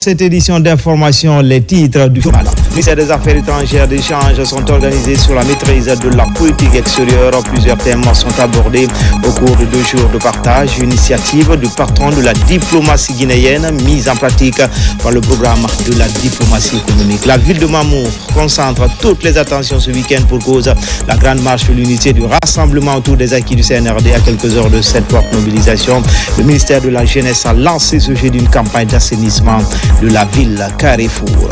Cette édition d'information, les titres du journal. Le ministère des Affaires étrangères d'échanges sont organisés sur la maîtrise de la politique extérieure. Plusieurs thèmes sont abordés au cours de 2 jours de partage. Initiative du patron de la diplomatie guinéenne, mise en pratique par le programme de la diplomatie économique. La ville de Mamour concentre toutes les attentions ce week-end pour cause la grande marche de l'unité du rassemblement autour des acquis du CNRD à quelques heures de cette forte mobilisation. Le ministère de la Jeunesse a lancé ce jeudi une campagne d'assainissement de la ville Carrefour.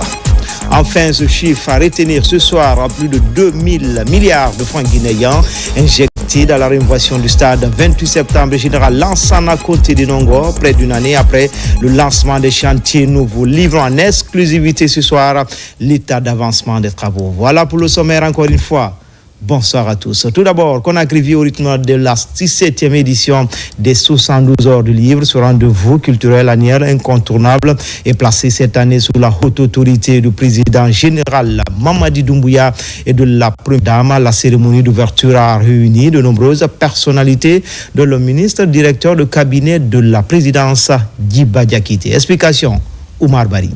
Enfin, ce chiffre à retenir ce soir, à plus de 2000 milliards de francs guinéens injectés dans la rénovation du stade 28 septembre général Lansana Côté de Nongo, près d'une année après le lancement des chantiers nouveaux, livrant en exclusivité ce soir l'état d'avancement des travaux. Voilà pour le sommaire encore une fois. Bonsoir à tous. Tout d'abord, Conakry vit au rythme de la 17e édition des 72 heures du livre. Ce rendez-vous culturel annuel incontournable est placé cette année sous la haute autorité du président général Mamadi Doumbouya et de la première dame. La cérémonie d'ouverture a réuni de nombreuses personnalités, dont le ministre directeur de cabinet de la présidence, Djiba Diakité. Explication, Oumar Bari.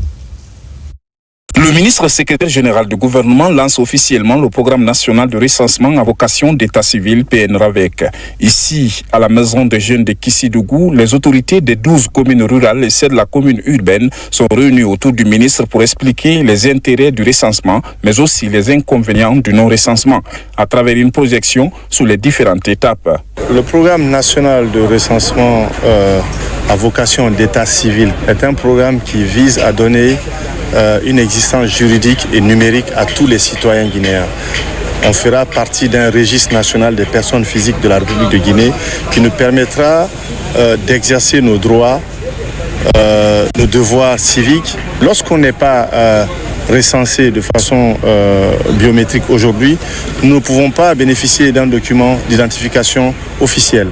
Le ministre secrétaire général du gouvernement lance officiellement le programme national de recensement à vocation d'état civil PNRAVEC. Ici, à la maison des jeunes de Kissidougou, les autorités des 12 communes rurales et celles de la commune urbaine sont réunies autour du ministre pour expliquer les intérêts du recensement, mais aussi les inconvénients du non-recensement, à travers une projection sur les différentes étapes. Le programme national de recensement à vocation d'état civil est un programme qui vise à donner une existence juridique et numérique à tous les citoyens guinéens. On fera partie d'un registre national des personnes physiques de la République de Guinée qui nous permettra d'exercer nos droits, nos devoirs civiques. Lorsqu'on n'est pas recensé de façon biométrique aujourd'hui, nous ne pouvons pas bénéficier d'un document d'identification officiel.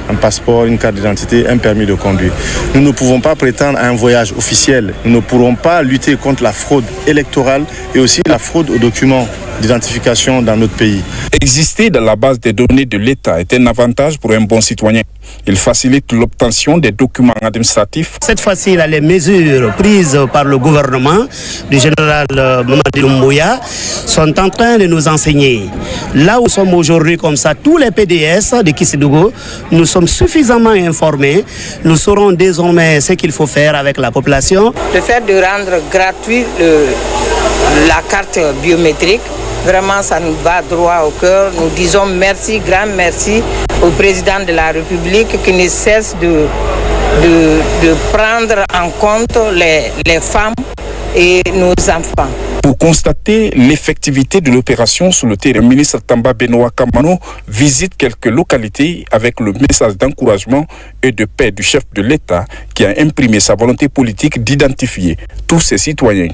Un passeport, une carte d'identité, un permis de conduire. Nous ne pouvons pas prétendre à un voyage officiel. Nous ne pourrons pas lutter contre la fraude électorale et aussi la fraude aux documents d'identification dans notre pays. Exister dans la base des données de l'État est un avantage pour un bon citoyen. Il facilite l'obtention des documents administratifs. Cette fois-ci, les mesures prises par le gouvernement du général Mamadi Doumbouya sont en train de nous enseigner. Là où nous sommes aujourd'hui comme ça, tous les PDS de Kissidougou, nous sommes suffisamment informés. Nous saurons désormais ce qu'il faut faire avec la population. Le fait de rendre gratuit la carte biométrique, vraiment, ça nous va droit au cœur. Nous disons merci, grand merci au président de la République qui ne cesse de prendre en compte les femmes et nos enfants. Pour constater l'effectivité de l'opération sur le terrain, le ministre Tamba Benoît Kamano visite quelques localités avec le message d'encouragement et de paix du chef de l'État qui a imprimé sa volonté politique d'identifier tous ses citoyens.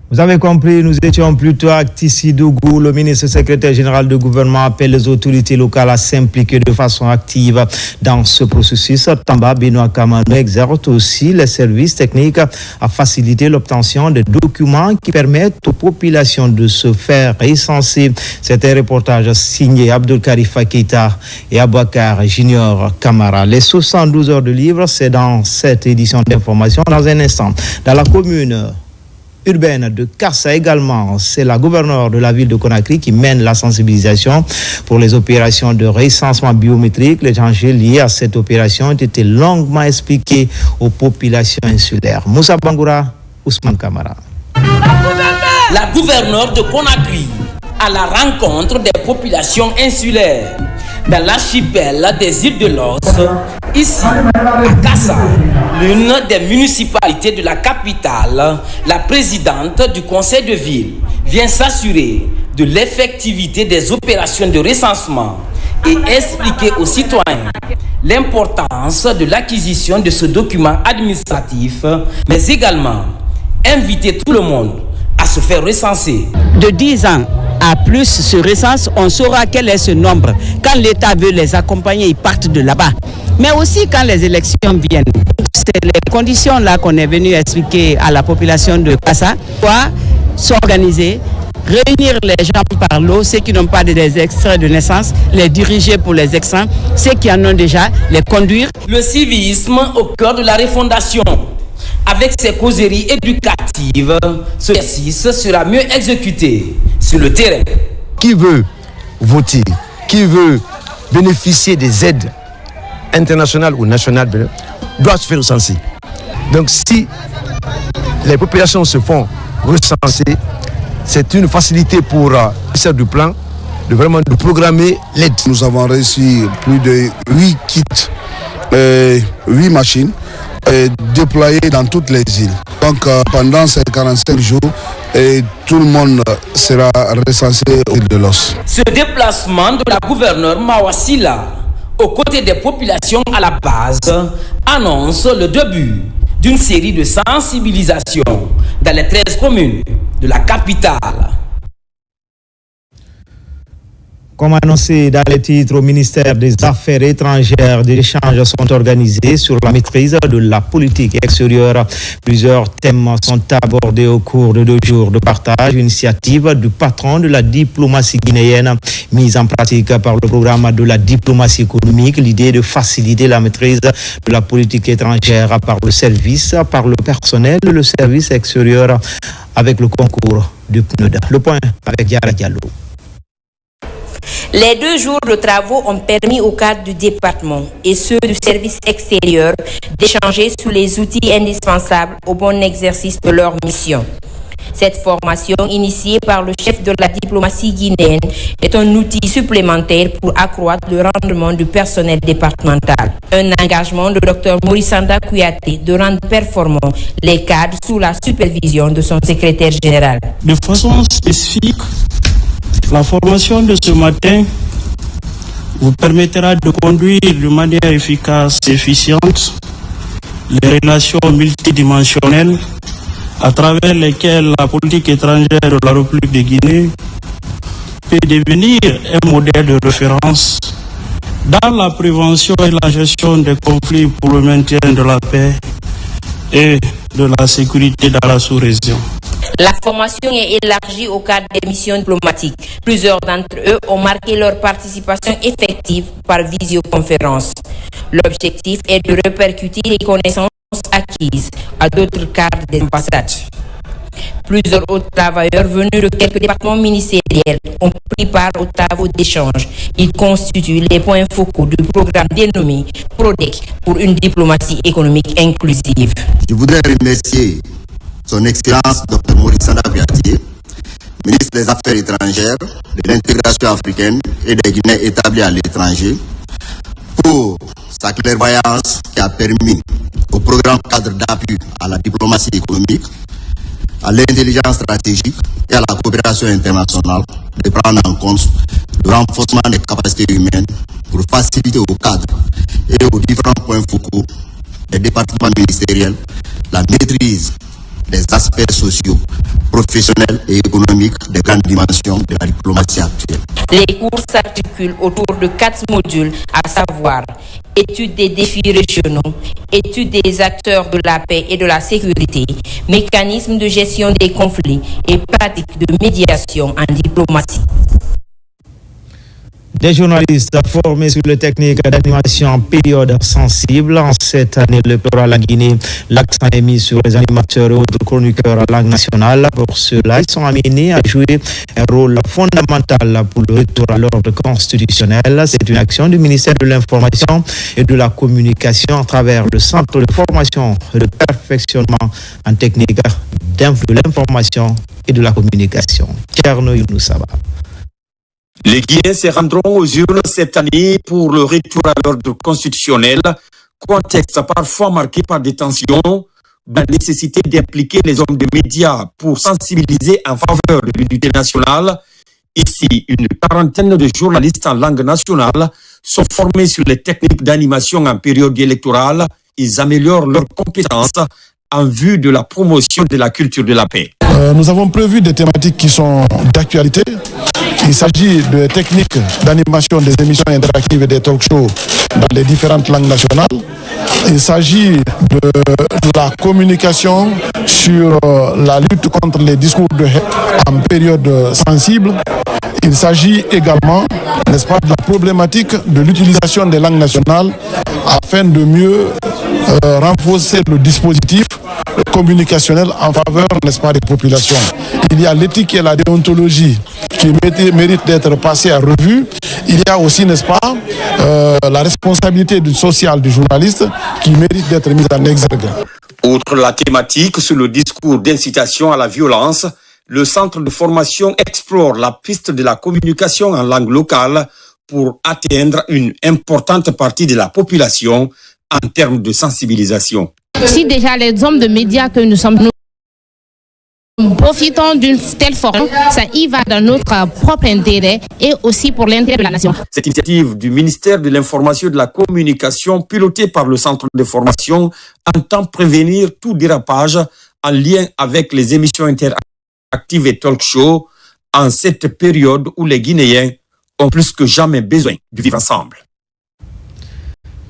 Vous avez compris, nous étions plutôt à Kissidougou. Le ministre secrétaire général du gouvernement appelle les autorités locales à s'impliquer de façon active dans ce processus. Tamba Benoît Kamano exhorte aussi les services techniques à faciliter l'obtention des documents qui permettent aux populations de se faire recenser. C'était un reportage signé Abdul Karifa Keita et Abouakar Junior Kamara. Les 72 heures de livre, c'est dans cette édition d'information. Dans un instant, dans la commune urbaine de Kassa également, c'est la gouverneure de la ville de Conakry qui mène la sensibilisation pour les opérations de recensement biométrique. Les dangers liés à cette opération ont été longuement expliqués aux populations insulaires. Moussa Bangoura, Ousmane Kamara. La gouverneure de Conakry à la rencontre des populations insulaires dans l'archipel des îles de Los, ici à Kassa, l'une des municipalités de la capitale. La présidente du conseil de ville vient s'assurer de l'effectivité des opérations de recensement et expliquer aux citoyens l'importance de l'acquisition de ce document administratif, mais également inviter tout le monde à se faire recenser. De 10 ans à plus se recense, on saura quel est ce nombre. Quand l'État veut les accompagner, ils partent de là-bas. Mais aussi quand les élections viennent. C'est les conditions là qu'on est venu expliquer à la population de Kassa. Quoi s'organiser, réunir les gens par lot, ceux qui n'ont pas des extraits de naissance, les diriger pour les extraits, ceux qui en ont déjà, les conduire. Le civisme au cœur de la refondation. avec ses causeries éducatives, ce exercice sera mieux exécuté sur le terrain. Qui veut voter, qui veut bénéficier des aides internationales ou nationales doit se faire recenser. Donc si les populations se font recenser, c'est une facilité pour le ministère du plan de programmer l'aide. Nous avons reçu plus de 8 kits, 8 machines déployées dans toutes les îles. Donc pendant ces 45 jours, tout le monde sera recensé au île de Los. Ce déplacement de la gouverneure Mawasila aux côtés des populations à la base annonce le début d'une série de sensibilisations dans les 13 communes de la capitale. Comme annoncé dans les titres, au ministère des Affaires étrangères, des échanges sont organisés sur la maîtrise de la politique extérieure. Plusieurs thèmes sont abordés au cours de 2 jours de partage, initiative du patron de la diplomatie guinéenne, mise en pratique par le programme de la diplomatie économique. L'idée de faciliter la maîtrise de la politique étrangère par le service, par le personnel, le service extérieur, avec le concours du PNUD. Le point avec Yara Diallo. Les 2 jours de travaux ont permis aux cadres du département et ceux du service extérieur d'échanger sur les outils indispensables au bon exercice de leur mission. Cette formation, initiée par le chef de la diplomatie guinéenne, est un outil supplémentaire pour accroître le rendement du personnel départemental. Un engagement de Dr Morissanda Kouyaté de rendre performants les cadres sous la supervision de son secrétaire général. De façon spécifique, la formation de ce matin vous permettra de conduire de manière efficace et efficiente les relations multidimensionnelles à travers lesquelles la politique étrangère de la République de Guinée peut devenir un modèle de référence dans la prévention et la gestion des conflits pour le maintien de la paix et de la sécurité dans la sous-région. La formation est élargie au cadre des missions diplomatiques. Plusieurs d'entre eux ont marqué leur participation effective par visioconférence. L'objectif est de répercuter les connaissances acquises à d'autres cadres des ambassades. Plusieurs autres travailleurs venus de quelques départements ministériels ont pris part aux travaux d'échange. Ils constituent les points focaux du programme dénommé PRODEC pour une diplomatie économique inclusive. Je voudrais remercier Son Excellence Dr Morissanda Kouyaté, ministre des Affaires étrangères, de l'intégration africaine et des Guinéens établis à l'étranger, pour sa clairvoyance qui a permis au programme cadre d'appui à la diplomatie économique, à l'intelligence stratégique et à la coopération internationale de prendre en compte le renforcement des capacités humaines pour faciliter aux cadres et aux différents points focaux des départements ministériels la maîtrise des aspects sociaux, professionnels et économiques de grandes dimensions de la diplomatie actuelle. Les cours s'articulent autour de 4 modules, à savoir étude des défis régionaux, étude des acteurs de la paix et de la sécurité, mécanismes de gestion des conflits et pratiques de médiation en diplomatie. Des journalistes formés sur les techniques d'animation en période sensible. En cette année électorale à Guinée, l'accent est mis sur les animateurs et autres chroniqueurs à langue nationale. Pour cela, ils sont amenés à jouer un rôle fondamental pour le retour à l'ordre constitutionnel. C'est une action du ministère de l'Information et de la Communication à travers le Centre de formation et de perfectionnement en technique de l'information et de la communication. Tcherno Younoussaba. Les Guinéens se rendront aux urnes cette année pour le retour à l'ordre constitutionnel, contexte parfois marqué par des tensions, la nécessité d'impliquer les hommes de médias pour sensibiliser en faveur de l'unité nationale. Ici, une quarantaine de journalistes en langue nationale sont formés sur les techniques d'animation en période électorale. Ils améliorent leurs compétences en vue de la promotion de la culture de la paix. Nous avons prévu des thématiques qui sont d'actualité. Il s'agit de techniques d'animation des émissions interactives et des talk-shows dans les différentes langues nationales. Il s'agit de la communication sur la lutte contre les discours de haine en période sensible. Il s'agit également, n'est-ce pas, de la problématique de l'utilisation des langues nationales afin de mieux renforcer le dispositif communicationnel en faveur, n'est-ce pas, des populations. Il y a l'éthique et la déontologie qui méritent d'être passées à revue. Il y a aussi, n'est-ce pas, la responsabilité sociale du journaliste qui mérite d'être mise en exergue. Outre la thématique sur le discours d'incitation à la violence, le centre de formation explore la piste de la communication en langue locale pour atteindre une importante partie de la population en termes de sensibilisation. Si déjà les hommes de médias que nous sommes, nous profitons d'une telle forme, ça y va dans notre propre intérêt et aussi pour l'intérêt de la nation. Cette initiative du ministère de l'Information et de la Communication, pilotée par le centre de formation, entend prévenir tout dérapage en lien avec les émissions interactives et talk show en cette période où les Guinéens ont plus que jamais besoin de vivre ensemble.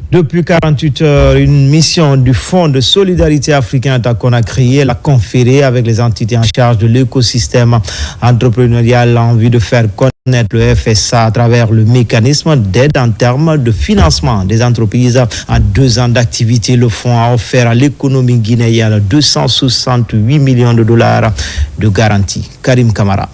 Depuis 48 heures, une mission du Fonds de solidarité africain à Conakry l'a conférée avec les entités en charge de l'écosystème entrepreneurial en vue de faire connaître le FSA à travers le mécanisme d'aide en termes de financement des entreprises. En 2 ans d'activité, le fonds a offert à l'économie guinéenne 268 millions de dollars de garantie. Karim Kamara.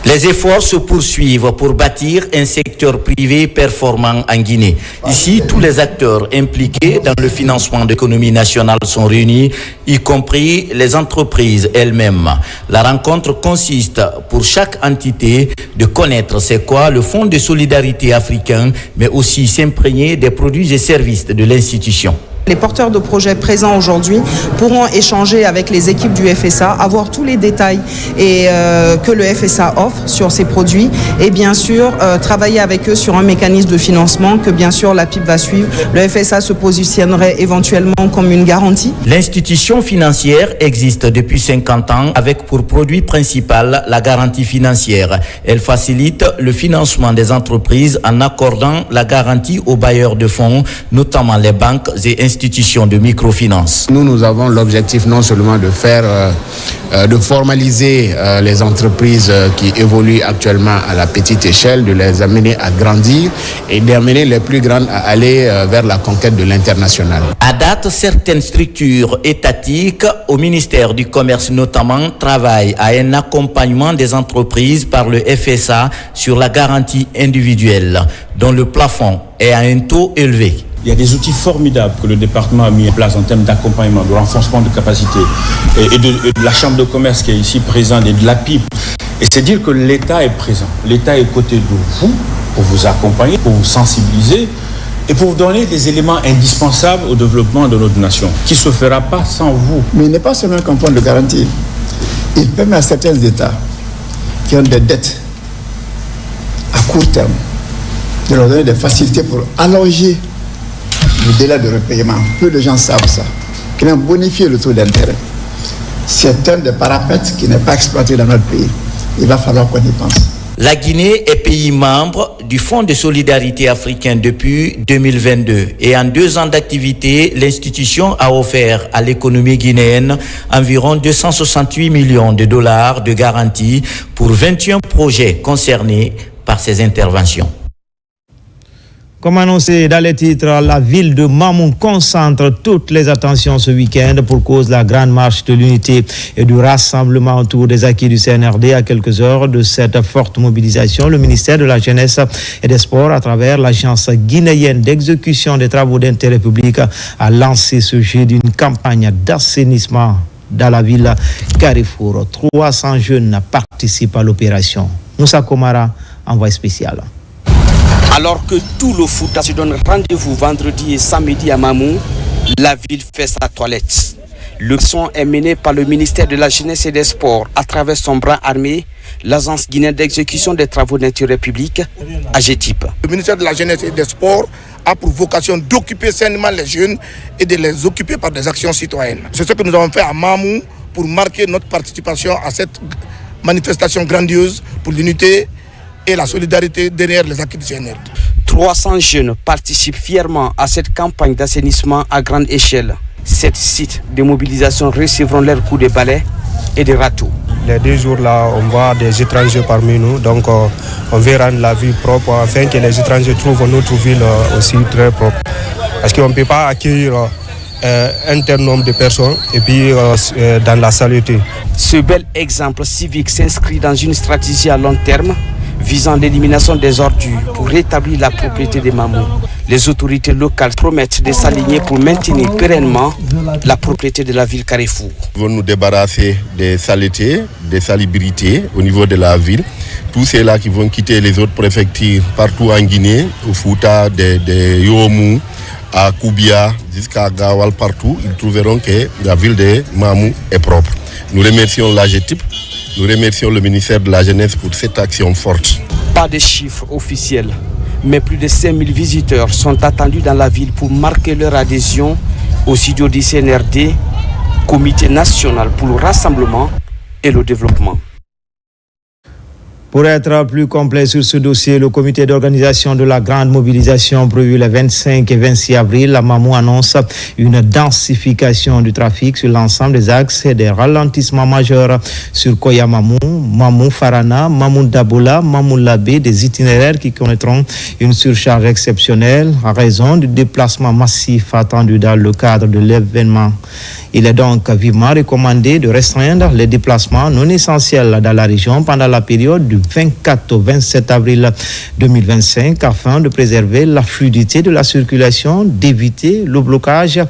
Les efforts se poursuivent pour bâtir un secteur privé performant en Guinée. Ici, tous les acteurs impliqués dans le financement de l'économie nationale sont réunis, y compris les entreprises elles-mêmes. La rencontre consiste pour chaque entité de connaître c'est quoi le Fonds de solidarité africain, mais aussi s'imprégner des produits et services de l'institution. Les porteurs de projets présents aujourd'hui pourront échanger avec les équipes du FSA, avoir tous les détails que le FSA offre sur ces produits et bien sûr travailler avec eux sur un mécanisme de financement que bien sûr la PIP va suivre. Le FSA se positionnerait éventuellement comme une garantie. L'institution financière existe depuis 50 ans avec pour produit principal la garantie financière. Elle facilite le financement des entreprises en accordant la garantie aux bailleurs de fonds, notamment les banques et institutions de microfinance. Nous avons l'objectif non seulement de de formaliser les entreprises qui évoluent actuellement à la petite échelle, de les amener à grandir et d'amener les plus grandes à aller vers la conquête de l'international. À date, certaines structures étatiques, au ministère du Commerce notamment, travaillent à un accompagnement des entreprises par le FSA sur la garantie individuelle, dont le plafond est à un taux élevé. Il y a des outils formidables que le département a mis en place en termes d'accompagnement, de renforcement de capacité et de la Chambre de commerce qui est ici présente et de la PIP. Et c'est dire que l'État est présent. L'État est à côté de vous pour vous accompagner, pour vous sensibiliser et pour vous donner des éléments indispensables au développement de notre nation, qui ne se fera pas sans vous. Mais il n'est pas seulement qu'un fonds de garantie. Il permet à certains États qui ont des dettes à court terme de leur donner des facilités pour allonger le délai de repaiement. Peu de gens savent ça. Qui vient bonifier le taux d'intérêt. C'est un des paramètres qui n'est pas exploité dans notre pays. Il va falloir qu'on y pense. La Guinée est pays membre du Fonds de solidarité africain depuis 2022 et en 2 ans d'activité, l'institution a offert à l'économie guinéenne environ 268 millions de dollars de garantie pour 21 projets concernés par ces interventions. Comme annoncé dans les titres, la ville de Mamou concentre toutes les attentions ce week-end pour cause de la grande marche de l'unité et du rassemblement autour des acquis du CNRD. À quelques heures de cette forte mobilisation, le ministère de la Jeunesse et des Sports, à travers l'Agence guinéenne d'exécution des travaux d'intérêt public, a lancé ce jeudi une campagne d'assainissement dans la ville Carrefour. 300 jeunes participent à l'opération. Moussa Komara, envoyé spécial. Alors que tout le foot se donne rendez-vous vendredi et samedi à Mamou, la ville fait sa toilette. Le son est mené par le ministère de la Jeunesse et des Sports à travers son bras armé, l'Agence guinéenne d'exécution des travaux d'intérêt public, AGETIP. Le ministère de la Jeunesse et des Sports a pour vocation d'occuper sainement les jeunes et de les occuper par des actions citoyennes. C'est ce que nous avons fait à Mamou pour marquer notre participation à cette manifestation grandiose pour l'unité et la solidarité derrière les acquis du CNRD. 300 jeunes participent fièrement à cette campagne d'assainissement à grande échelle. 7 sites de mobilisation recevront leur coup de balai et de râteaux. Les 2 jours-là, on voit des étrangers parmi nous, donc on veut rendre la ville propre afin que les étrangers trouvent notre ville aussi très propre. Parce qu'on ne peut pas accueillir un tel nombre de personnes et puis dans la saluté. Ce bel exemple civique s'inscrit dans une stratégie à long terme visant l'élimination des ordures pour rétablir la propriété des Mamou. Les autorités locales promettent de s'aligner pour maintenir pérennement la propriété de la ville Carrefour. Nous allons nous débarrasser des saletés, des salubrités au niveau de la ville. Tous ceux-là qui vont quitter les autres préfectures partout en Guinée, au Fouta, de Yomou, à Koubia, jusqu'à Gawal, partout, ils trouveront que la ville de Mamou est propre. Nous remercions l'AGETIP, nous remercions le ministère de la Jeunesse pour cette action forte. Pas de chiffres officiels, mais plus de 5000 visiteurs sont attendus dans la ville pour marquer leur adhésion au studio du CNRD, Comité national pour le rassemblement et le développement. Pour être plus complet sur ce dossier, le comité d'organisation de la grande mobilisation prévue les 25 et 26 avril, la Mamou annonce une densification du trafic sur l'ensemble des axes et des ralentissements majeurs sur Koya Mamou, Mamou Farana, Mamou Dabola, Mamou Labé, des itinéraires qui connaîtront une surcharge exceptionnelle en raison du déplacement massif attendu dans le cadre de l'événement. Il est donc vivement recommandé de restreindre les déplacements non essentiels dans la région pendant la période du 24 au 27 avril 2025 afin de préserver la fluidité de la circulation, d'éviter le blocage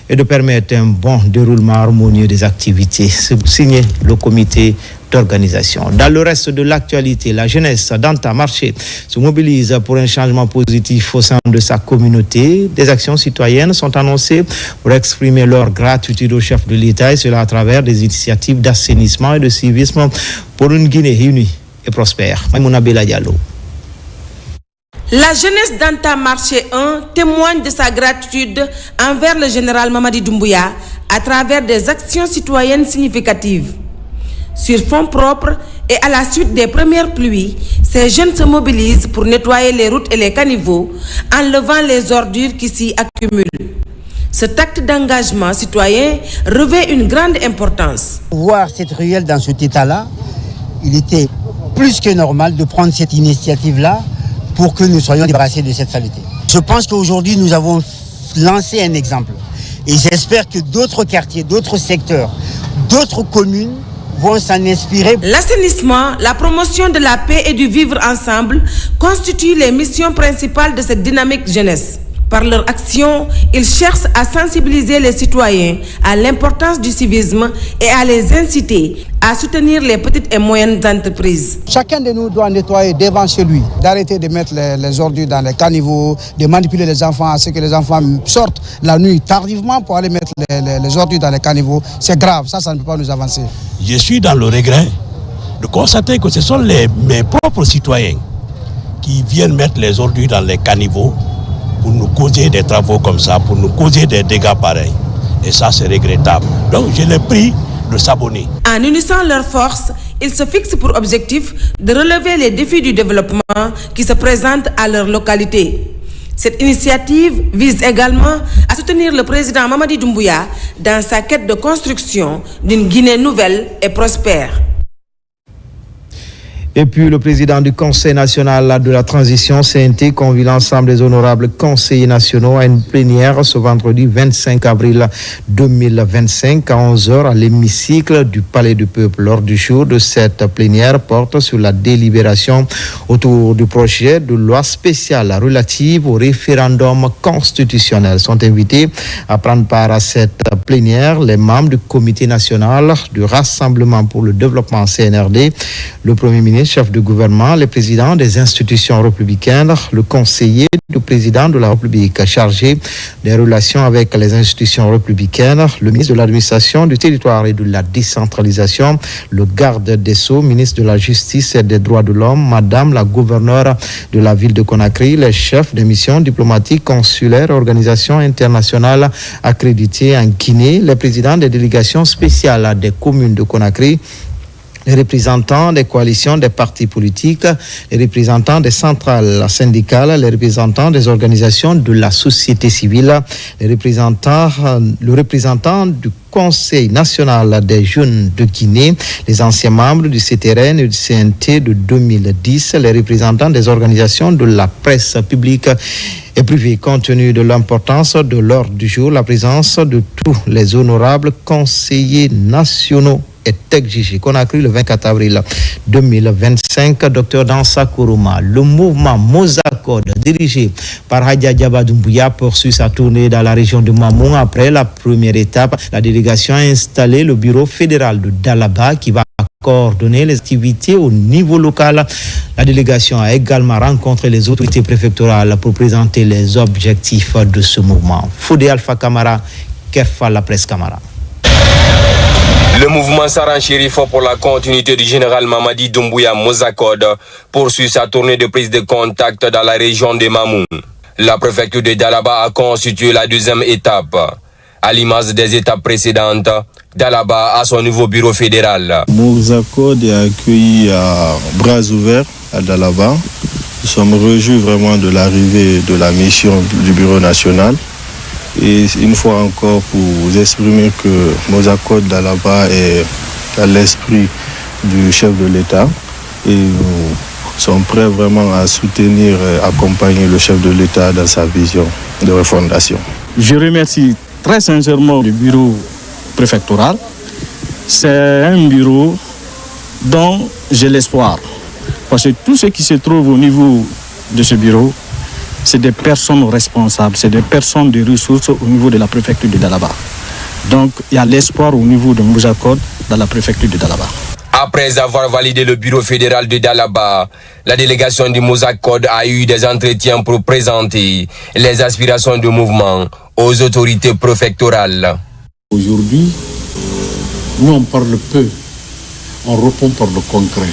et de permettre un bon déroulement harmonieux des activités. C'est signé le comité d'organisation. Dans le reste de l'actualité, la jeunesse d'Anta Marché se mobilise pour un changement positif au sein de sa communauté. Des actions citoyennes sont annoncées pour exprimer leur gratitude au chef de l'État et cela à travers des initiatives d'assainissement et de civisme pour une Guinée unie et prospère. Maïmouna Bella Diallo. La jeunesse d'Anta Marché 1 témoigne de sa gratitude envers le général Mamadi Doumbouya à travers des actions citoyennes significatives. Sur fonds propres et à la suite des premières pluies, ces jeunes se mobilisent pour nettoyer les routes et les caniveaux en levant les ordures qui s'y accumulent. Cet acte d'engagement citoyen revêt une grande importance. Voir cette ruelle dans cet état-là, il était plus que normal de prendre cette initiative-là pour que nous soyons débarrassés de cette saleté. Je pense qu'aujourd'hui, nous avons lancé un exemple. Et j'espère que d'autres quartiers, d'autres secteurs, d'autres communes vont s'en inspirer. L'assainissement, la promotion de la paix et du vivre ensemble constituent les missions principales de cette dynamique jeunesse. Par leur action, ils cherchent à sensibiliser les citoyens à l'importance du civisme et à les inciter à soutenir les petites et moyennes entreprises. Chacun de nous doit nettoyer devant chez lui, d'arrêter de mettre les ordures dans les caniveaux, de manipuler les enfants à ce que les enfants sortent la nuit tardivement pour aller mettre les ordures dans les caniveaux. C'est grave, ça ne peut pas nous avancer. Je suis dans le regret de constater que ce sont mes propres citoyens qui viennent mettre les ordures dans les caniveaux pour nous causer des travaux comme ça, pour nous causer des dégâts pareils. Et ça, c'est regrettable. Donc, je les prie de s'abonner. En unissant leurs forces, ils se fixent pour objectif de relever les défis du développement qui se présentent à leur localité. Cette initiative vise également à soutenir le président Mamadi Doumbouya dans sa quête de construction d'une Guinée nouvelle et prospère. Et puis le président du Conseil national de la transition CNT convie l'ensemble des honorables conseillers nationaux à une plénière ce vendredi 25 avril 2025 à 11h à l'hémicycle du Palais du Peuple. L'ordre du jour de cette plénière porte sur la délibération autour du projet de loi spéciale relative au référendum constitutionnel. Sont invités à prendre part à cette plénière les membres du Comité national du Rassemblement pour le développement CNRD, le Premier ministre, chef de gouvernement, les présidents des institutions républicaines, le conseiller du président de la République chargé des relations avec les institutions républicaines, le ministre de l'administration du territoire et de la décentralisation, le garde des Sceaux, ministre de la Justice et des droits de l'homme, madame la gouverneure de la ville de Conakry, les chefs des missions diplomatiques, consulaires, organisations internationales accréditées en Guinée, les présidents des délégations spéciales des communes de Conakry, les représentants des coalitions des partis politiques, les représentants des centrales syndicales, les représentants des organisations de la société civile, le représentant du Conseil national des jeunes de Guinée, les anciens membres du CTRN et du CNT de 2010, les représentants des organisations de la presse publique et privée. Compte tenu de l'importance de l'ordre du jour, la présence de tous les honorables conseillers nationaux est exigée. Conakry, le 24 avril 2025, Dr Dansa Kourouma. Le mouvement Mozakod, dirigé par Hadja Diaba Doumbouya, poursuit sa tournée dans la région de Mamoun. Après la première étape, la délégation a installé le bureau fédéral de Dalaba qui va coordonner les activités au niveau local. La délégation a également rencontré les autorités préfectorales pour présenter les objectifs de ce mouvement. Fodé Alpha Camara, Kerfa La Presse Camara. Le mouvement Saran Chérif pour la continuité du général Mamadi Doumbouya Mozakod poursuit sa tournée de prise de contact dans la région de Mamoun. La préfecture de Dalaba a constitué la deuxième étape. À l'image des étapes précédentes, Dalaba a son nouveau bureau fédéral. Mozakod est accueilli à bras ouverts à Dalaba. Nous sommes réjouis vraiment de l'arrivée de la mission du bureau national. Et une fois encore pour vous exprimer que Mozakod Dalaba est à l'esprit du chef de l'État et nous sommes prêts vraiment à soutenir et accompagner le chef de l'État dans sa vision de refondation. Je remercie très sincèrement le bureau préfectoral. C'est un bureau dont j'ai l'espoir. Parce que tout ce qui se trouve au niveau de ce bureau, c'est des personnes responsables, c'est des personnes de ressources au niveau de la préfecture de Dalaba. Donc, il y a l'espoir au niveau de Mozakod dans la préfecture de Dalaba. Après avoir validé le bureau fédéral de Dalaba, la délégation du Mozakod a eu des entretiens pour présenter les aspirations du mouvement aux autorités préfectorales. Aujourd'hui, nous on parle peu, on répond par le concret,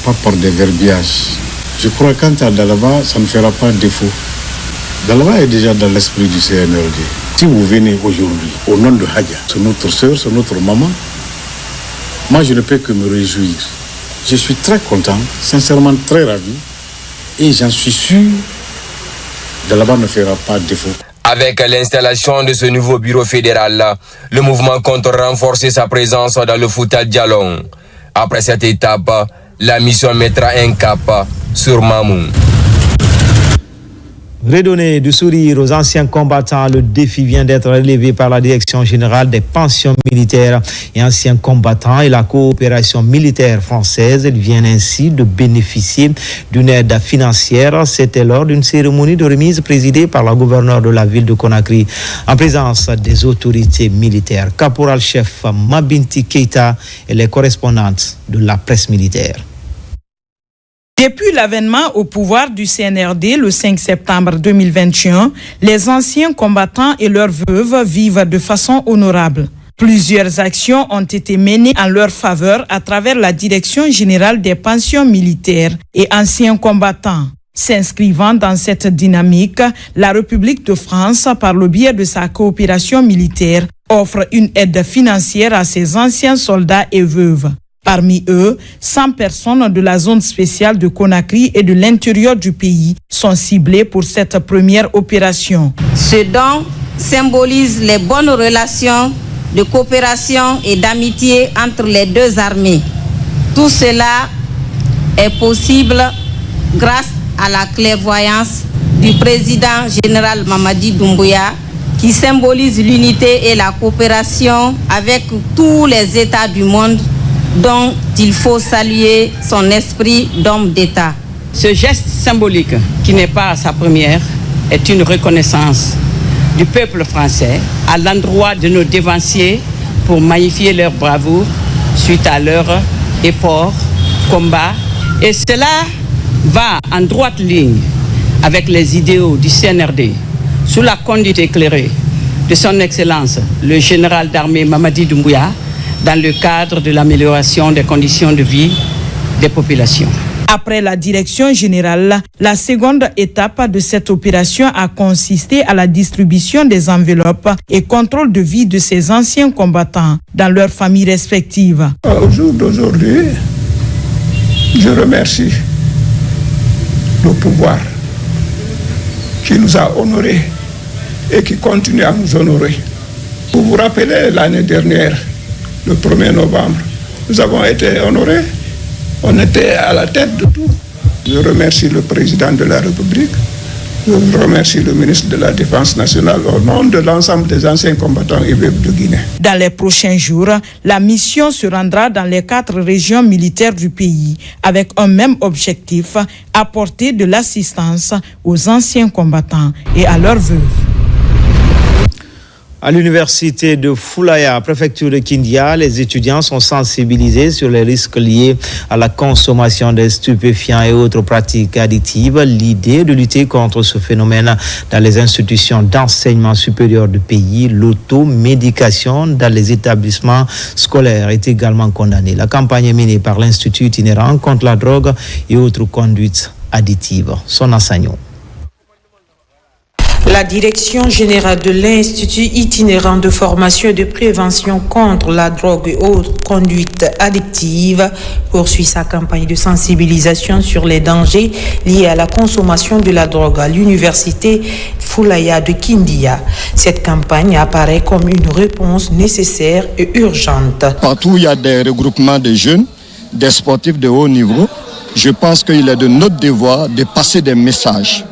pas par des verbiages. Je crois qu'à Dalaba, ça ne fera pas défaut. Dalaba est déjà dans l'esprit du CNRD. Si vous venez aujourd'hui au nom de Hadja, c'est notre soeur, c'est notre maman, moi je ne peux que me réjouir. Je suis très content, sincèrement très ravi, et j'en suis sûr, Dalaba ne fera pas défaut. Avec l'installation de ce nouveau bureau fédéral, le mouvement compte renforcer sa présence dans le Fouta Djalon. Après cette étape, la mission mettra un cap sur Mamoun. Redonner du sourire aux anciens combattants, le défi vient d'être relevé par la Direction générale des pensions militaires et anciens combattants et la coopération militaire française. Ils viennent ainsi de bénéficier d'une aide financière. C'était lors d'une cérémonie de remise présidée par la gouverneure de la ville de Conakry en présence des autorités militaires. Caporal-chef Mabinti Keita et les correspondantes de la presse militaire. Depuis l'avènement au pouvoir du CNRD le 5 septembre 2021, les anciens combattants et leurs veuves vivent de façon honorable. Plusieurs actions ont été menées en leur faveur à travers la Direction générale des pensions militaires et anciens combattants. S'inscrivant dans cette dynamique, la République de France, par le biais de sa coopération militaire, offre une aide financière à ses anciens soldats et veuves. Parmi eux, 100 personnes de la zone spéciale de Conakry et de l'intérieur du pays sont ciblées pour cette première opération. Ce don symbolise les bonnes relations de coopération et d'amitié entre les deux armées. Tout cela est possible grâce à la clairvoyance du président général Mamadi Doumbouya qui symbolise l'unité et la coopération avec tous les États du monde, dont il faut saluer son esprit d'homme d'État. Ce geste symbolique, qui n'est pas sa première, est une reconnaissance du peuple français à l'endroit de nos dévanciers pour magnifier leur bravoure suite à leur effort, combat. Et cela va en droite ligne avec les idéaux du CNRD, sous la conduite éclairée de son Excellence, le général d'armée Mamadi Doumbouya, dans le cadre de l'amélioration des conditions de vie des populations. Après la direction générale, la seconde étape de cette opération a consisté à la distribution des enveloppes et contrôle de vie de ces anciens combattants dans leurs familles respectives. Au jour d'aujourd'hui, je remercie le pouvoir qui nous a honorés et qui continue à nous honorer. Vous vous rappelez, l'année dernière, le 1er novembre, nous avons été honorés. On était à la tête de tout. Je remercie le président de la République. Je remercie le ministre de la Défense nationale au nom de l'ensemble des anciens combattants IBEP de Guinée. Dans les prochains jours, la mission se rendra dans les 4 régions militaires du pays avec un même objectif, apporter de l'assistance aux anciens combattants et à leurs veuves. À l'université de Fulaya, préfecture de Kindia, les étudiants sont sensibilisés sur les risques liés à la consommation de stupéfiants et autres pratiques addictives. L'idée de lutter contre ce phénomène dans les institutions d'enseignement supérieur du pays, l'automédication dans les établissements scolaires est également condamnée. La campagne est menée par l'Institut itinérant contre la drogue et autres conduites additives. Son enseignant. La direction générale de l'Institut itinérant de formation et de prévention contre la drogue et autres conduites addictives poursuit sa campagne de sensibilisation sur les dangers liés à la consommation de la drogue à l'université Fulaya de Kindia. Cette campagne apparaît comme une réponse nécessaire et urgente. Partout où il y a des regroupements de jeunes, des sportifs de haut niveau, je pense qu'il est de notre devoir de passer des messages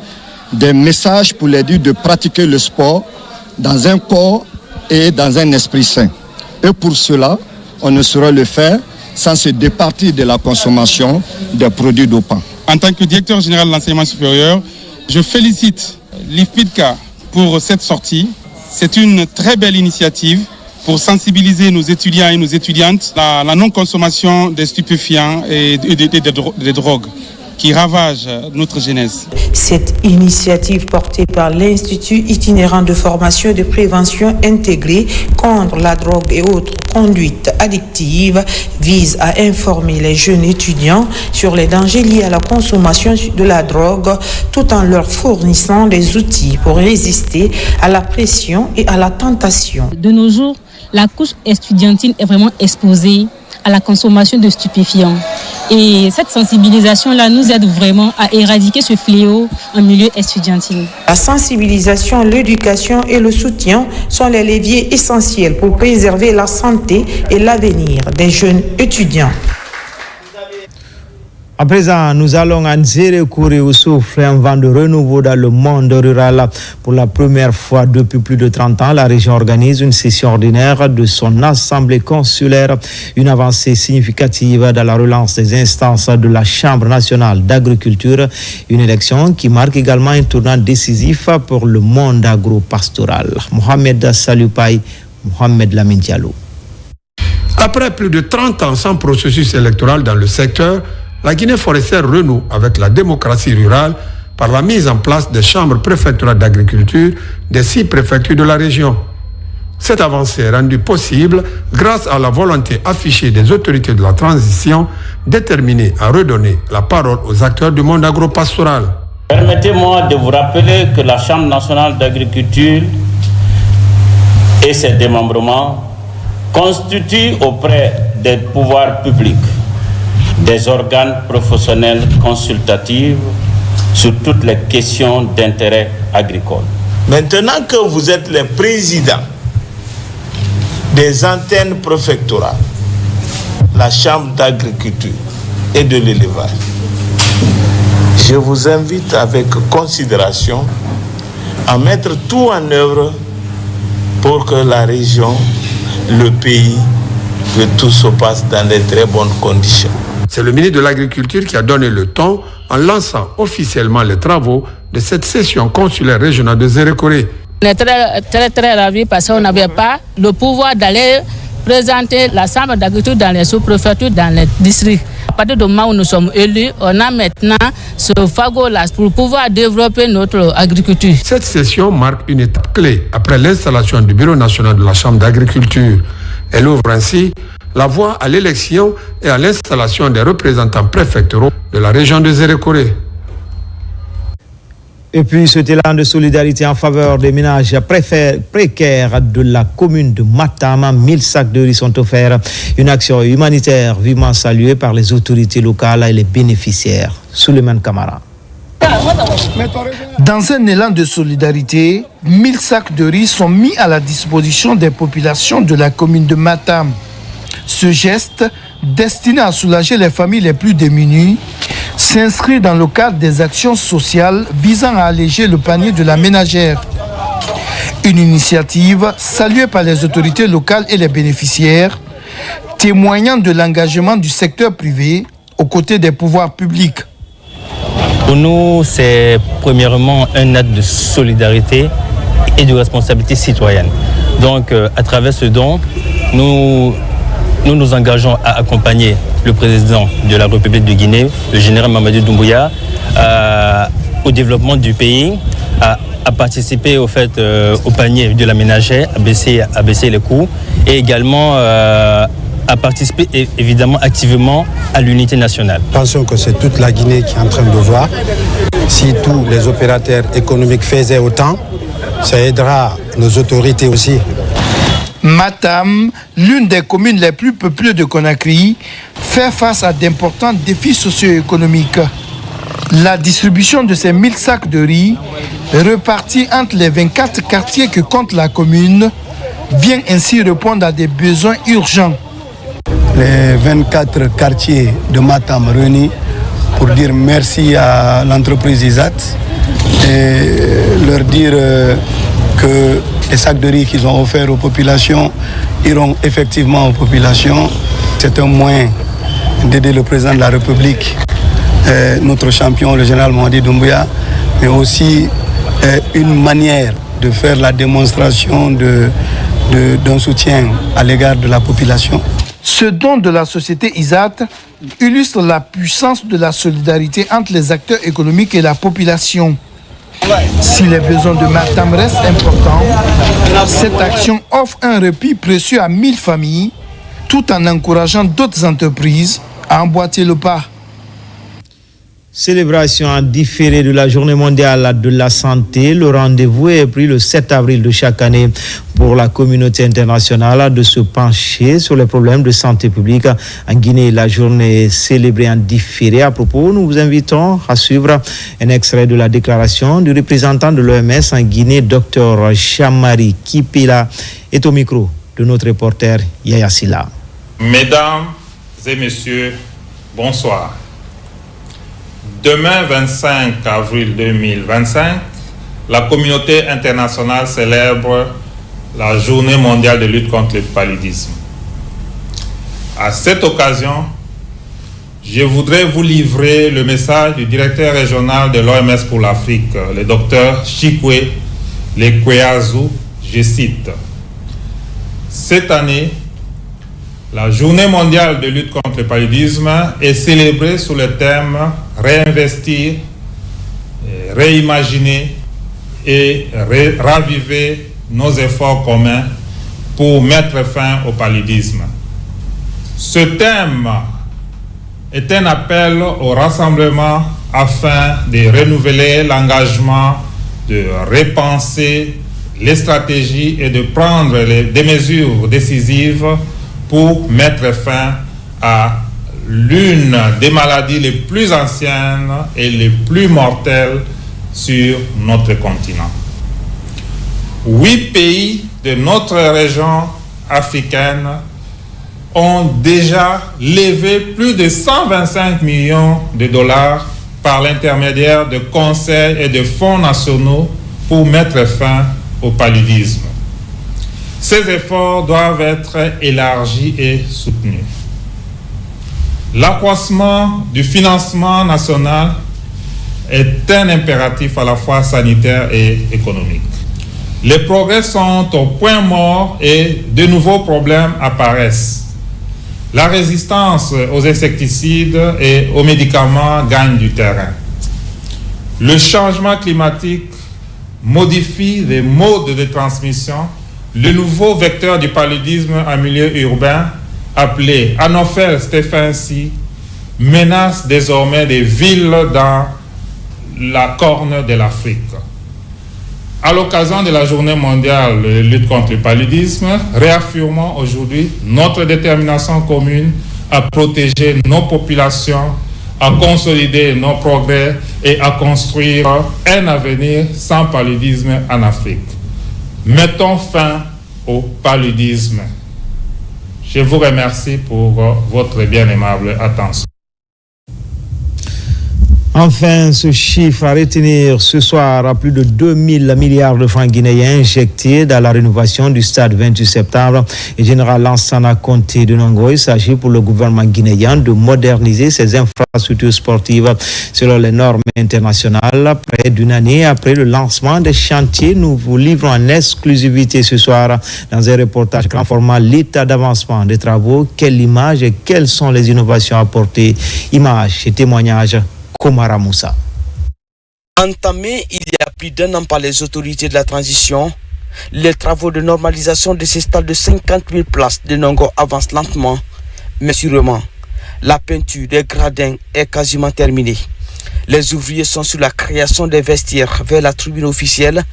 pour les dire de pratiquer le sport dans un corps et dans un esprit sain. Et pour cela, on ne saurait le faire sans se départir de la consommation des produits dopants. En tant que directeur général de l'enseignement supérieur, je félicite l'IFPIDCA pour cette sortie. C'est une très belle initiative pour sensibiliser nos étudiants et nos étudiantes à la non-consommation des stupéfiants et des drogues qui ravage notre jeunesse. Cette initiative portée par l'Institut itinérant de formation et de prévention intégrée contre la drogue et autres conduites addictives vise à informer les jeunes étudiants sur les dangers liés à la consommation de la drogue tout en leur fournissant des outils pour résister à la pression et à la tentation. De nos jours, la couche estudiantine est vraiment exposée à la consommation de stupéfiants. Et cette sensibilisation-là nous aide vraiment à éradiquer ce fléau en milieu estudiantin. La sensibilisation, l'éducation et le soutien sont les leviers essentiels pour préserver la santé et l'avenir des jeunes étudiants. À présent, nous allons en courir au souffle un vent de renouveau dans le monde rural. Pour la première fois depuis plus de 30 ans, la région organise une session ordinaire de son assemblée consulaire, une avancée significative dans la relance des instances de la Chambre nationale d'agriculture, une élection qui marque également un tournant décisif pour le monde agro-pastoral. Mohamed Salupai, Mohamed Lamine Diallo. Après plus de 30 ans sans processus électoral dans le secteur, la Guinée forestière renoue avec la démocratie rurale par la mise en place des chambres préfectorales d'agriculture des 6 préfectures de la région. Cette avancée est rendue possible grâce à la volonté affichée des autorités de la transition déterminées à redonner la parole aux acteurs du monde agro-pastoral. Permettez-moi de vous rappeler que la Chambre nationale d'agriculture et ses démembrements constituent auprès des pouvoirs publics des organes professionnels consultatifs sur toutes les questions d'intérêt agricole. Maintenant que vous êtes les présidents des antennes préfectorales, la Chambre d'agriculture et de l'élevage, je vous invite avec considération à mettre tout en œuvre pour que la région, le pays, que tout se passe dans de très bonnes conditions. C'est le ministre de l'Agriculture qui a donné le ton en lançant officiellement les travaux de cette session consulaire régionale de Zérékoré. On est très ravis parce qu'on n'avait pas le pouvoir d'aller présenter la Chambre d'agriculture dans les sous-préfectures, dans les districts. À partir du moment où nous sommes élus, on a maintenant ce fagot-là pour pouvoir développer notre agriculture. Cette session marque une étape clé après l'installation du Bureau national de la Chambre d'agriculture. Elle ouvre ainsi la voie à l'élection et à l'installation des représentants préfectoraux de la région de Zérékoré. Et puis, cet élan de solidarité en faveur des ménages précaires de la commune de Matam, 1000 sacs de riz sont offerts. Une action humanitaire vivement saluée par les autorités locales et les bénéficiaires. Souleymane Kamara. Dans un élan de solidarité, 1000 sacs de riz sont mis à la disposition des populations de la commune de Matam. Ce geste, destiné à soulager les familles les plus démunies, s'inscrit dans le cadre des actions sociales visant à alléger le panier de la ménagère. Une initiative saluée par les autorités locales et les bénéficiaires, témoignant de l'engagement du secteur privé aux côtés des pouvoirs publics. Pour nous, c'est premièrement un acte de solidarité et de responsabilité citoyenne. Donc, à travers ce don, nous nous engageons à accompagner le président de la République de Guinée, le général Mamadou Doumbouya, au développement du pays, à participer au panier de la ménagère, à baisser les coûts, et également à participer évidemment activement à l'unité nationale. Pensons que c'est toute la Guinée qui est en train de voir. Si tous les opérateurs économiques faisaient autant, ça aidera nos autorités aussi. Matam, l'une des communes les plus peuplées de Conakry, fait face à d'importants défis socio-économiques. La distribution de ces 1000 sacs de riz, repartis entre les 24 quartiers que compte la commune, vient ainsi répondre à des besoins urgents. Les 24 quartiers de Matam réunis pour dire merci à l'entreprise ISAT et leur dire que les sacs de riz qu'ils ont offerts aux populations iront effectivement aux populations. C'est un moyen d'aider le président de la République, notre champion, le général Mamadi Doumbouya, mais aussi une manière de faire la démonstration d'un soutien à l'égard de la population. Ce don de la société ISAT illustre la puissance de la solidarité entre les acteurs économiques et la population. Si les besoins de Matam restent importants, cette action offre un répit précieux à 1000 familles, tout en encourageant d'autres entreprises à emboîter le pas. Célébration en différé de la Journée mondiale de la santé. Le rendez-vous est pris le 7 avril de chaque année pour la communauté internationale de se pencher sur les problèmes de santé publique. En Guinée, la journée est célébrée en différé. À propos, nous vous invitons à suivre un extrait de la déclaration du représentant de l'OMS en Guinée, Dr Chamari Kipila, est au micro de notre reporter Yaya Silla. Mesdames et messieurs, bonsoir. Demain, 25 avril 2025, la communauté internationale célèbre la Journée mondiale de lutte contre le paludisme. À cette occasion, je voudrais vous livrer le message du directeur régional de l'OMS pour l'Afrique, le docteur Chikwe Lekweazu. Je cite: cette année, la Journée mondiale de lutte contre le paludisme est célébrée sous le thème « Réinvestir, réimaginer et raviver nos efforts communs pour mettre fin au paludisme ». Ce thème est un appel au rassemblement afin de renouveler l'engagement, de repenser les stratégies et de prendre des mesures décisives pour mettre fin à l'une des maladies les plus anciennes et les plus mortelles sur notre continent. 8 pays de notre région africaine ont déjà levé plus de 125 millions de dollars par l'intermédiaire de conseils et de fonds nationaux pour mettre fin au paludisme. Ces efforts doivent être élargis et soutenus. L'accroissement du financement national est un impératif à la fois sanitaire et économique. Les progrès sont au point mort et de nouveaux problèmes apparaissent. La résistance aux insecticides et aux médicaments gagne du terrain. Le changement climatique modifie les modes de transmission Le nouveau vecteur du paludisme en milieu urbain, appelé Anopheles stephensi, menace désormais des villes dans la corne de l'Afrique. À l'occasion de la journée mondiale de lutte contre le paludisme, réaffirmons aujourd'hui notre détermination commune à protéger nos populations, à consolider nos progrès et à construire un avenir sans paludisme en Afrique. Mettons fin au paludisme. Je vous remercie pour votre bien aimable attention. Enfin, ce chiffre à retenir ce soir à plus de 2000 milliards de francs guinéens injectés dans la rénovation du stade 28 septembre. Et Général Lansana Conté de Nongo, il s'agit pour le gouvernement guinéen de moderniser ses infrastructures sportives selon les normes internationales. Près d'une année après le lancement des chantiers, nous vous livrons en exclusivité ce soir dans un reportage grand format l'état d'avancement des travaux, quelle image et quelles sont les innovations apportées. Images et témoignages. Komara Moussa. Entamé il y a plus d'un an par les autorités de la transition, les travaux de normalisation de ces stades de 50 000 places de Nongo avancent lentement, mais sûrement. La peinture des gradins est quasiment terminée. Les ouvriers sont sur la création des vestiaires vers la tribune officielle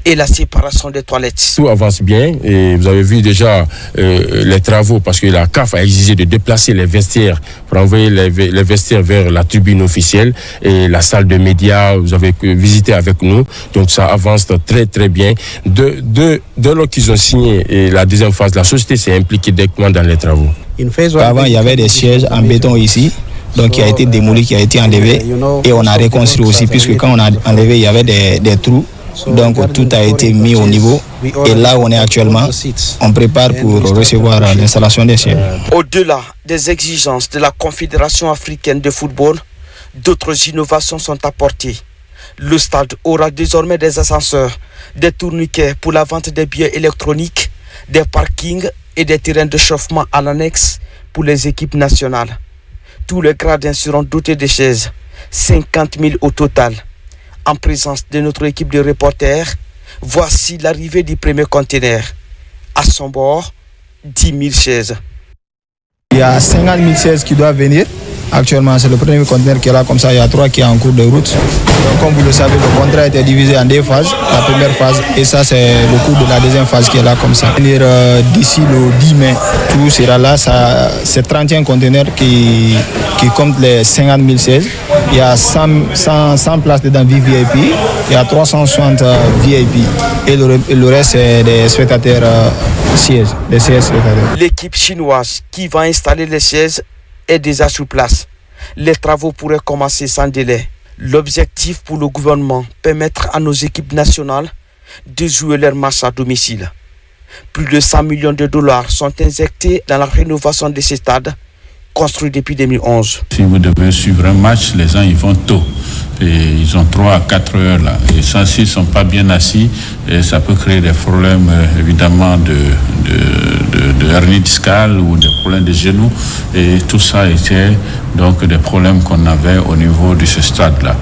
et la séparation des toilettes. Tout avance bien et vous avez vu déjà les travaux parce que la CAF a exigé de déplacer les vestiaires pour envoyer les vestiaires vers la tribune officielle et la salle de médias, vous avez visité avec nous, donc ça avance très très bien. Dès lors qu'ils ont signé la deuxième phase, la société s'est impliquée directement dans les travaux. Avant il y avait des sièges en béton ici, donc qui a été démoli, qui a été enlevé et on a reconstruit aussi puisque quand on a enlevé il y avait des trous. Donc tout a été mis au niveau et là où on est actuellement, on prépare pour recevoir l'installation des sièges. Au-delà des exigences de la Confédération africaine de football, d'autres innovations sont apportées. Le stade aura désormais des ascenseurs, des tourniquets pour la vente des billets électroniques, des parkings et des terrains de chauffement à l'annexe pour les équipes nationales. Tous les gradins seront dotés de chaises, 50 000 au total. En présence de notre équipe de reporters, voici l'arrivée du premier conteneur. À son bord, 10 000 chaises. Il y a 50 000 chaises qui doivent venir. Actuellement, c'est le premier conteneur qui est là, comme ça, il y a 3 qui sont en cours de route. Donc, comme vous le savez, le contrat a été divisé en 2 phases. La première phase, et ça, c'est le cours de la deuxième phase qui est là, comme ça. D'ici le 10 mai, tout sera là. C'est 31 conteneurs qui comptent les 50 000 chaises. Il y a 100 places dedans VIP, il y a 360 VIP. Et le reste, c'est des spectateurs sièges, des sièges spectateurs. L'équipe chinoise qui va installer les chaises est déjà sur place. Les travaux pourraient commencer sans délai. L'objectif pour le gouvernement, permettre à nos équipes nationales de jouer leur match à domicile. Plus de 100 millions de dollars sont injectés dans la rénovation de ces stades, construits depuis 2011. Si vous devez suivre un match, les gens ils vont tôt. Et ils ont 3 à 4 heures là. Et ça, s'ils ne sont pas bien assis, et ça peut créer des problèmes évidemment de hernie discale ou des problèmes de genoux. Et tout ça était donc des problèmes qu'on avait au niveau de ce stade-là.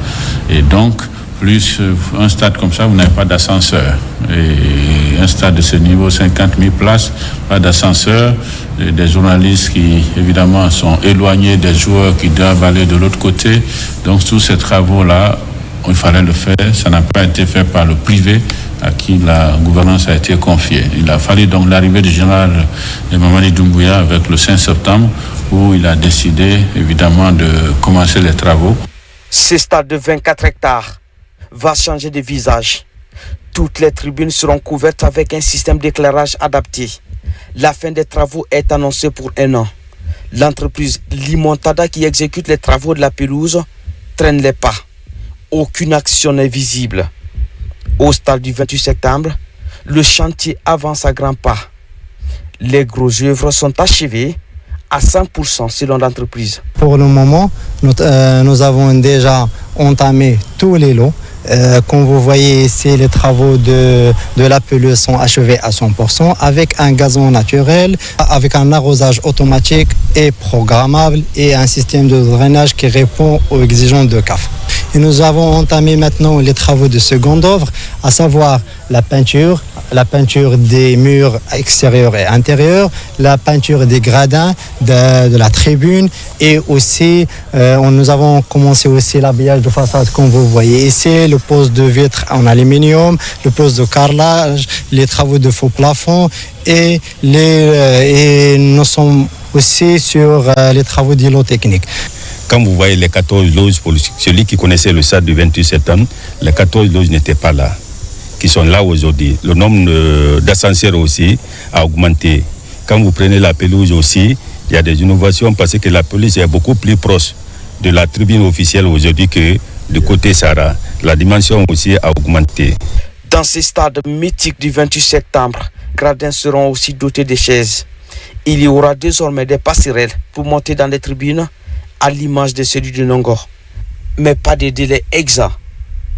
Et donc, plus un stade comme ça, vous n'avez pas d'ascenseur. Et un stade de ce niveau, 50 000 places, pas d'ascenseur. Des journalistes qui, évidemment, sont éloignés des joueurs qui doivent aller de l'autre côté. Donc, tous ces travaux-là, il fallait le faire. Ça n'a pas été fait par le privé à qui la gouvernance a été confiée. Il a fallu donc l'arrivée du général Mamadi Doumbouya avec le 5 septembre où il a décidé, évidemment, de commencer les travaux. Ce stade de 24 hectares va changer de visage. Toutes les tribunes seront couvertes avec un système d'éclairage adapté. La fin des travaux est annoncée pour 1 an. L'entreprise Limontada qui exécute les travaux de la pelouse traîne les pas. Aucune action n'est visible. Au stade du 28 septembre, le chantier avance à grands pas. Les gros œuvres sont achevées à 100% selon l'entreprise. Pour le moment, nous avons déjà entamé tous les lots. Comme vous voyez ici, les travaux de la pelouse sont achevés à 100% avec un gazon naturel, avec un arrosage automatique et programmable et un système de drainage qui répond aux exigences de CAF. Et nous avons entamé maintenant les travaux de seconde œuvre, à savoir la peinture des murs extérieurs et intérieurs, la peinture des gradins de la tribune et aussi nous avons commencé aussi l'habillage de façade comme vous voyez ici, le pose de vitres en aluminium, le pose de carrelage, les travaux de faux plafond et nous sommes aussi sur les travaux d'îlots techniques. Quand vous voyez les 14 loges, pour celui qui connaissait le stade du 28 septembre, les 14 loges n'étaient pas là, qui sont là aujourd'hui. Le nombre d'ascenseurs aussi a augmenté. Quand vous prenez la pelouse aussi, il y a des innovations parce que la pelouse est beaucoup plus proche de la tribune officielle aujourd'hui que du côté Sahara. La dimension aussi a augmenté. Dans ces stades mythiques du 28 septembre, gradins seront aussi dotés de chaises. Il y aura désormais des passerelles pour monter dans les tribunes, à l'image de celui de Nongor. Mais pas de délai exact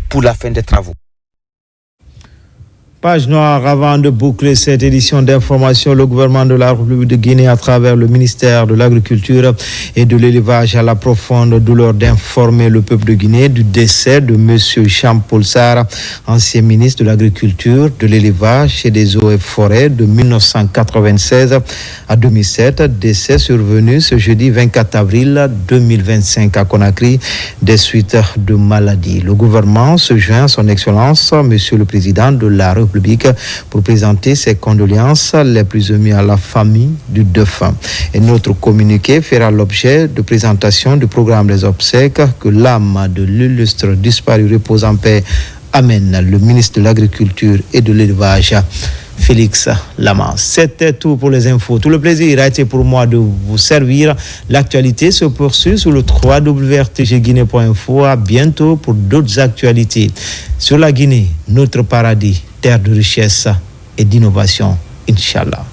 pour la fin des travaux. Page noire, avant de boucler cette édition d'information, le gouvernement de la République de Guinée, à travers le ministère de l'Agriculture et de l'Élevage, a la profonde douleur d'informer le peuple de Guinée du décès de M. Jean-Paul Sarr, ancien ministre de l'Agriculture, de l'Élevage et des Eaux et Forêts de 1996 à 2007. Décès survenu ce jeudi 24 avril 2025 à Conakry des suites de maladie. Le gouvernement se joint à son Excellence, Monsieur le Président de la République, pour présenter ses condoléances les plus émues à la famille du défunt. Et notre communiqué fera l'objet de présentation du programme des obsèques que l'âme de l'illustre disparu repose en paix amène le ministre de l'Agriculture et de l'Élevage, Félix Lamas. C'était tout pour les infos. Tout le plaisir a été pour moi de vous servir. L'actualité se poursuit sur le www.rtgguinée.info. À bientôt pour d'autres actualités. Sur la Guinée, notre paradis, terre de richesse et d'innovation, Inch'Allah.